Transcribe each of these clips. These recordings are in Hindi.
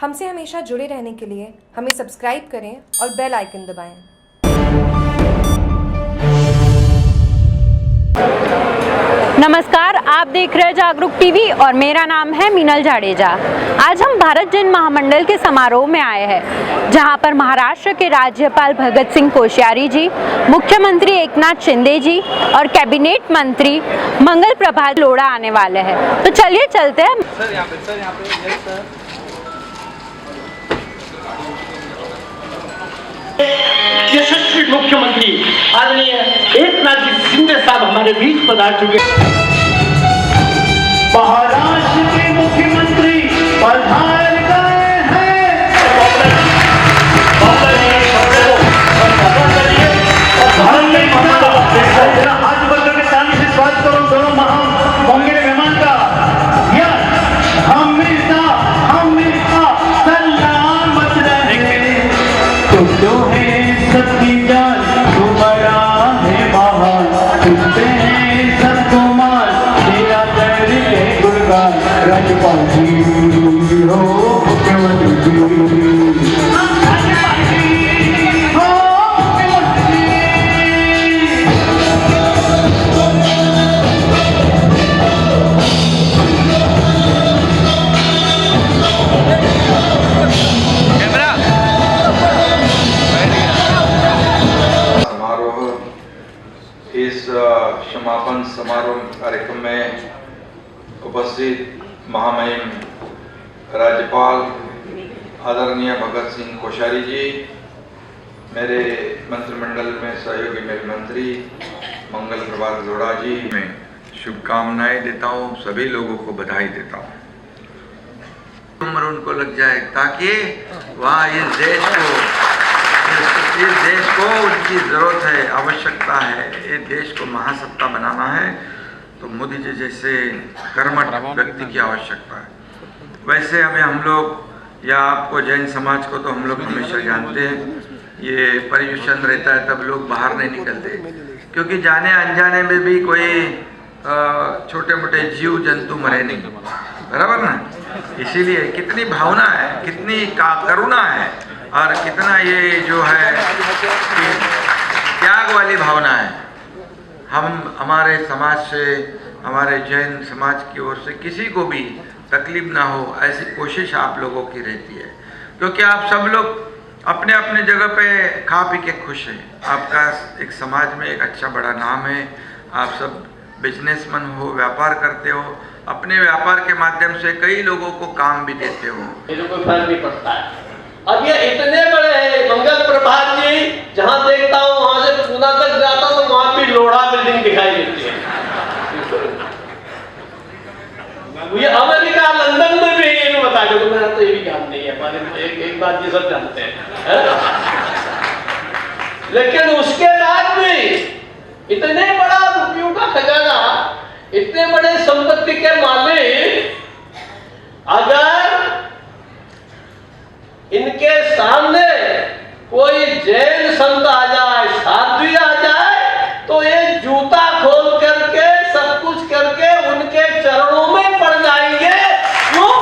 हमसे हमेशा जुड़े रहने के लिए हमें सब्सक्राइब करें और बेल आइकन दबाएं। नमस्कार, आप देख रहे हैं जागरूक टीवी और मेरा नाम है मीनल जाडेजा। आज हम भारत जैन महामंडल के समारोह में आए हैं, जहां पर महाराष्ट्र के राज्यपाल भगत सिंह कोश्यारी जी, मुख्यमंत्री एकनाथ शिंदे जी और कैबिनेट मंत्री मंगल प्रभात लोढ़ा आने वाले हैं। तो चलिए चलते हैं। यशस्वी मुख्यमंत्री आदरणीय एकनाथ जी शिंदे साहब हमारे बीच पधार चुके। महाराष्ट्र के मुख्यमंत्री पधार गए हैं। हाथ बदल के सामने से स्वागत करो दोनों महान मेहमान का। हमेशा हमेशा सलामत रहे। तो है सबकी जान, तुम्हारा है महान, तुझसे है सबको मान, तेरा करके गुणगान। राज्यपाल जी हो, मुख्यमंत्री जी हो, मुख्यमंत्री। इस समापन समारोह कार्यक्रम में उपस्थित महामहिम राज्यपाल आदरणीय भगत सिंह कोश्यारी जी, मेरे मंत्रिमंडल में सहयोगी मेरे मंत्री मंगल प्रभात लोढ़ा जी, मैं शुभकामनाएं देता हूं, सभी लोगों को बधाई देता हूं। उम्र उनको लग जाए ताकि वहाँ इस देश को उनकी ज़रूरत है, आवश्यकता है। ये देश को महासत्ता बनाना है तो मोदी जी जैसे कर्मठ व्यक्ति की आवश्यकता है। वैसे हमें हम लोग या आपको जैन समाज को तो हम लोग हमेशा जानते हैं, ये पर्यूषण रहता है तब लोग बाहर नहीं निकलते, क्योंकि जाने अनजाने में भी कोई छोटे मोटे जीव जंतु मरे नहीं, बराबर ना। इसीलिए कितनी भावना है, कितनी करुणा है और कितना ये जो है त्याग वाली भावना है। हम हमारे समाज से, हमारे जैन समाज की ओर से किसी को भी तकलीफ ना हो, ऐसी कोशिश आप लोगों की रहती है, क्योंकि आप सब लोग अपने अपने जगह पे खा पी के खुश हैं। आपका एक समाज में एक अच्छा बड़ा नाम है, आप सब बिजनेसमैन हो, व्यापार करते हो, अपने व्यापार के माध्यम से कई लोगों को काम भी देते हो। ये कोई फर्क नहीं पड़ता है। अब ये इतने बड़े हैं मंगल प्रभात जी, जहाँ देखता हूँ वहां से पूना तक जाता हूँ तो वहां भी लोढ़ा बिल्डिंग दिखाई देती है। ये अमेरिका लंदन में भी ये बता दो, मेरा तो ये भी ज्ञान नहीं है, हमारे एक बात ये सब जानते हैं। लेकिन उसके बाद भी इतने बड़ा रुपयों का खजाना, इतने बड़े संपत्ति के मालिक, अगर इनके सामने कोई जैन संत आ जाए, साध्वी आ जाए, तो ये जूता खोल करके सब कुछ करके उनके चरणों में पड़ जाएंगे। क्यों?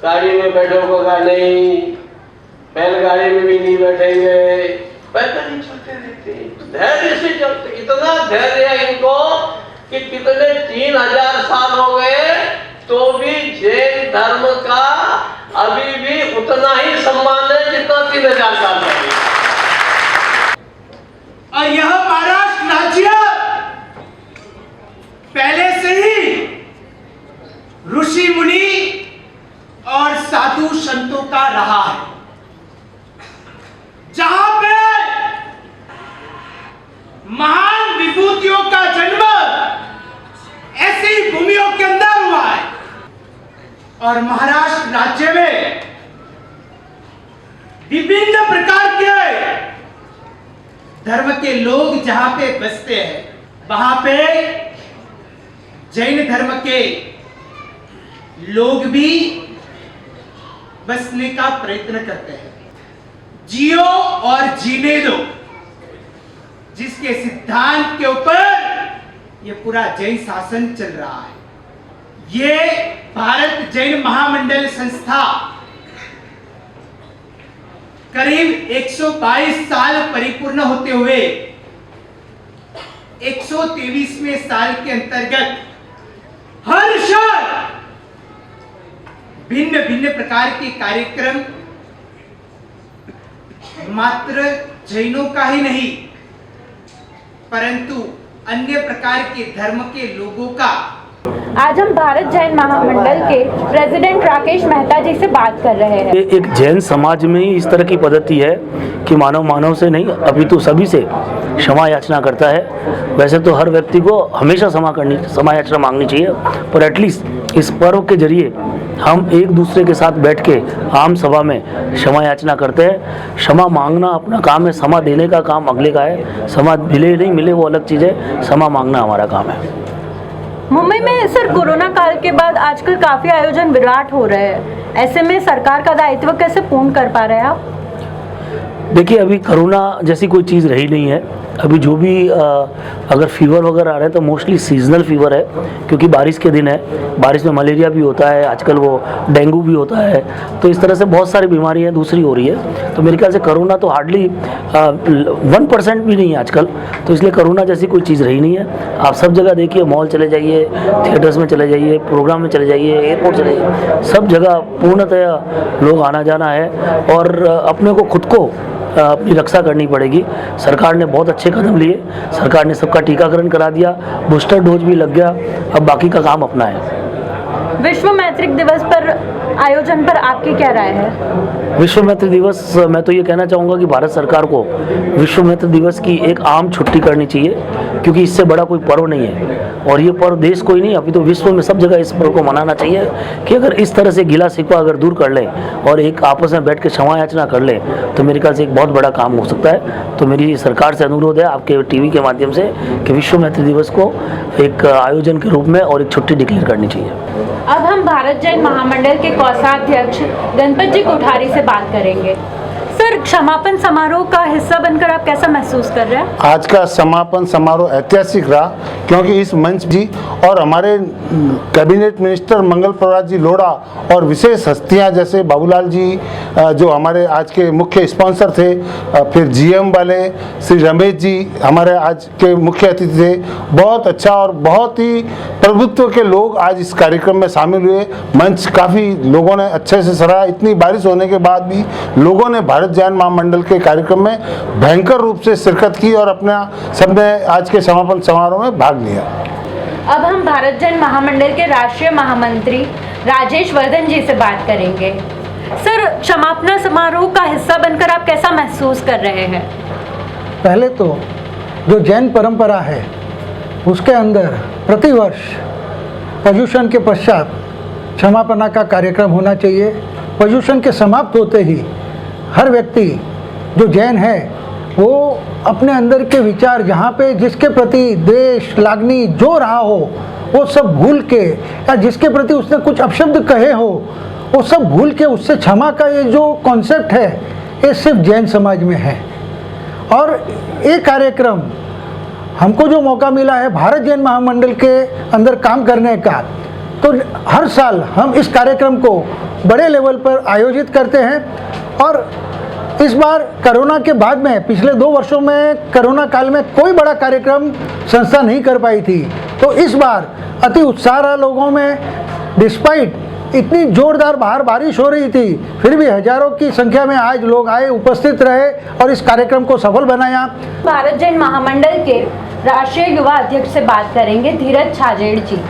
गाड़ी में बैठोगा नहीं, बैलगाड़ी में भी नहीं बैठेंगे, पैदल ही चलते रहते, धैर्य से चलते। इतना धैर्य है इनको कि कितने 3000 साल हो गए तो भी जैन धर्म का अभी भी उतना ही सम्मान है जितना 3000 साल पहले। और यह महाराष्ट्र राज्य पहले से ही ऋषि मुनि और साधु संतों का रहा है, जहां पे महान विभूतियों का जन्म ऐसी भूमियों के अंदर हुआ है। और महाराष्ट्र राज्य में विभिन्न प्रकार के धर्म के लोग जहां पे बसते हैं, वहां पे जैन धर्म के लोग भी बसने का प्रयत्न करते हैं। जियो और जीने दो, जिसके सिद्धांत के ऊपर ये पूरा जैन शासन चल रहा है। ये भारत जैन महामंडल संस्था करीब 122 साल परिपूर्ण होते हुए 123वें साल के अंतर्गत हर साल भिन्न भिन्न प्रकार के कार्यक्रम मात्र जैनों का ही नहीं परंतु अन्य प्रकार के धर्म के लोगों का। आज हम भारत जैन महामंडल के प्रेसिडेंट राकेश मेहता जी से बात कर रहे हैं। एक जैन समाज में ही इस तरह की पद्धति है कि मानव मानव से नहीं अपितु सभी से क्षमा याचना करता है। वैसे तो हर व्यक्ति को हमेशा क्षमा याचना मांगनी चाहिए, पर एटलीस्ट इस पर्व के जरिए हम एक दूसरे के साथ बैठ के आम सभा में क्षमा याचना करते हैं। क्षमा मांगना अपना काम है, क्षमा देने का काम अगले का है। क्षमा मिले नहीं मिले वो अलग चीज़ है, क्षमा मांगना हमारा काम है। मुंबई में सर कोरोना काल के बाद आजकल काफ़ी आयोजन विराट हो रहे हैं, ऐसे में सरकार का दायित्व कैसे पूर्ण कर पा रहे हैं आप? देखिए, अभी कोरोना जैसी कोई चीज़ रही नहीं है। अभी जो भी अगर फीवर वगैरह आ रहे हैं तो मोस्टली सीजनल फीवर है, क्योंकि बारिश के दिन है, बारिश में मलेरिया भी होता है, आजकल वो डेंगू भी होता है, तो इस तरह से बहुत सारी बीमारियां दूसरी हो रही है। तो मेरे ख्याल से कोरोना तो हार्डली 1% भी नहीं है आजकल, तो इसलिए कोरोना जैसी कोई चीज़ रही नहीं है। आप सब जगह देखिए, मॉल चले जाइए, थिएटर्स में चले जाइए, प्रोग्राम में चले जाइए, एयरपोर्ट चले जाइए, सब जगह पूर्णतया लोग आना जाना है और अपने को खुद को अपनी रक्षा करनी पड़ेगी। सरकार ने बहुत अच्छे कदम लिए, सरकार ने सबका टीकाकरण करा दिया, बूस्टर डोज भी लग गया, अब बाकी का काम अपना है। विश्व मैत्रिक दिवस पर आयोजन पर आपकी क्या राय है? विश्व मैत्री दिवस, मैं तो ये कहना चाहूँगा कि भारत सरकार को विश्व मैत्री दिवस की एक आम छुट्टी करनी चाहिए, क्योंकि इससे बड़ा कोई पर्व नहीं है और ये पर्व देश को ही नहीं अभी तो विश्व में सब जगह इस पर्व को मनाना चाहिए कि अगर इस तरह से गिला शिकवा अगर दूर कर लें और एक आपस में बैठ के क्षमा याचना कर लें तो मेरे ख्याल से एक बहुत बड़ा काम हो सकता है। तो मेरी सरकार से अनुरोध है आपके टीवी के माध्यम से कि विश्व मैत्री दिवस को एक आयोजन के रूप में और एक छुट्टी डिक्लेयर करनी चाहिए। अब हम भारत जैन महामंडल के कोषाध्यक्ष गणपत जी कोठारी से बात करेंगे। सर, समापन समारोह का हिस्सा बनकर आप कैसा महसूस कर रहे हैं? आज का समापन समारोह ऐतिहासिक रहा, क्योंकि इस मंच जी और हमारे कैबिनेट मिनिस्टर मंगल प्रभात जी लोढ़ा और विशेष हस्तियां जैसे बाबूलाल जी जो हमारे आज के मुख्य स्पॉन्सर थे, फिर जीएम वाले श्री रमेश जी हमारे आज के मुख्य अतिथि थे। बहुत अच्छा और बहुत ही प्रभुत्व के लोग आज इस कार्यक्रम में शामिल हुए। मंच काफ़ी लोगों ने अच्छे से सराहा। इतनी बारिश होने के बाद भी लोगों ने भारत जैन महामंडल के कार्यक्रम में भयंकर रूप से शिरकत की और अपना सबने आज के समापन समारोह में भाग लिया। अब हम भारत जैन महामंडल के राष्ट्रीय महामंत्री राजेश वर्धन जी से बात करेंगे। सर, समापन समारोह का हिस्सा बनकर आप कैसा महसूस कर रहे हैं? पहले तो जो जैन परंपरा है उसके अंदर प्रतिवर्ष पर्युषण के पश्चात क्षमापना का कार्यक्रम होना चाहिए। पर्युषण के समाप्त होते ही हर व्यक्ति जो जैन है वो अपने अंदर के विचार जहाँ पे जिसके प्रति द्वेष लागनी जो रहा हो वो सब भूल के, या जिसके प्रति उसने कुछ अपशब्द कहे हो वो सब भूल के उससे क्षमा का ये जो कॉन्सेप्ट है ये सिर्फ जैन समाज में है। और ये कार्यक्रम हमको जो मौका मिला है भारत जैन महामंडल के अंदर काम करने का, तो हर साल हम इस कार्यक्रम को बड़े लेवल पर आयोजित करते हैं। और इस बार कोरोना के बाद में पिछले 2 वर्षों में कोरोना काल में कोई बड़ा कार्यक्रम संस्था नहीं कर पाई थी, तो इस बार अति उत्साह रहा लोगों में। डिस्पाइट इतनी जोरदार बाहर बारिश हो रही थी फिर भी हजारों की संख्या में आज लोग आए, उपस्थित रहे और इस कार्यक्रम को सफल बनाया। भारत जैन महामंडल के राष्ट्रीय युवा अध्यक्ष से बात करेंगे धीरज छाजेड़ जी।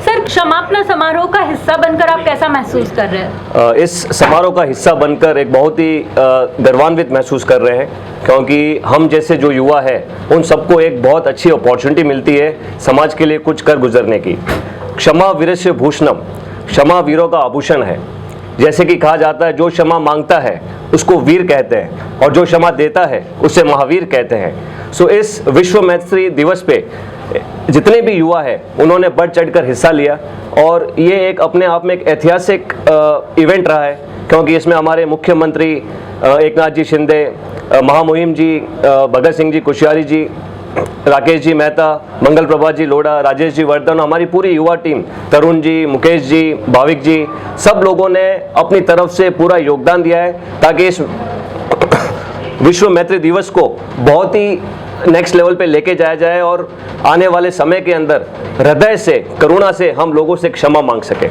सर, समापन समारोह का हिस्सा बनकर आप कैसा महसूस कर रहे हैं? इस समारोह का हिस्सा बनकर एक बहुत ही गर्वान्वित महसूस कर रहे हैं, क्योंकि हम जैसे जो युवा है उन सबको एक बहुत अच्छी अपॉर्चुनिटी मिलती है समाज के लिए कुछ कर गुजरने की। क्षमा वीरस्य भूषणम, क्षमा वीरों का आभूषण है। जैसे कि कहा जाता है जो क्षमा मांगता है उसको वीर कहते हैं और जो क्षमा देता है उसे महावीर कहते हैं। सो इस विश्व मैत्री दिवस पे जितने भी युवा हैं उन्होंने बढ़ चढ़कर हिस्सा लिया और ये एक अपने आप में एक ऐतिहासिक इवेंट रहा है, क्योंकि इसमें हमारे मुख्यमंत्री एकनाथ जी शिंदे, महामहिम जी भगत सिंह जी कोश्यारी जी, राकेश जी मेहता, मंगल प्रभात जी लोढ़ा, राजेश जी वर्धन, हमारी पूरी युवा टीम, तरुण जी, मुकेश जी, भाविक जी, सब लोगों ने अपनी तरफ से पूरा योगदान दिया है ताकि इस विश्व मैत्री दिवस को बहुत ही नेक्स्ट लेवल पे लेके जाया जाए और आने वाले समय के अंदर हृदय से, करुणा से हम लोगों से क्षमा मांग सके।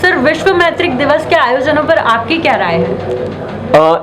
सर, विश्व मैत्रिक दिवस के आयोजनों पर आपकी क्या राय है?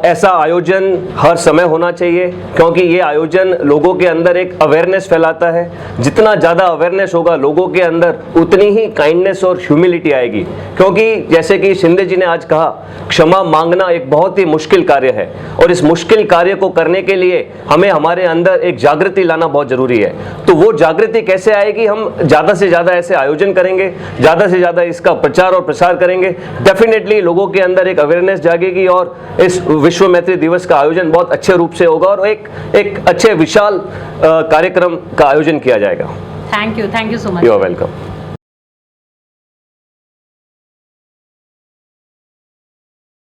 ऐसा आयोजन हर समय होना चाहिए, क्योंकि ये आयोजन लोगों के अंदर एक अवेयरनेस फैलाता है। जितना ज़्यादा अवेयरनेस होगा लोगों के अंदर, उतनी ही काइंडनेस और ह्यूमिलिटी आएगी। क्योंकि जैसे कि शिंदे जी ने आज कहा, क्षमा मांगना एक बहुत ही मुश्किल कार्य है और इस मुश्किल कार्य को करने के लिए हमें हमारे अंदर एक जागृति लाना बहुत ज़रूरी है। तो वो जागृति कैसे आएगी? हम ज़्यादा से ज़्यादा ऐसे आयोजन करेंगे, ज़्यादा से ज़्यादा इसका प्रचार और प्रसार करेंगे, डेफिनेटली लोगों के अंदर एक अवेयरनेस जागेगी और इस विश्व मैत्री दिवस का आयोजन बहुत अच्छे रूप से होगा और एक अच्छे विशाल कार्यक्रम का आयोजन किया जाएगा। Thank you so much. You are welcome.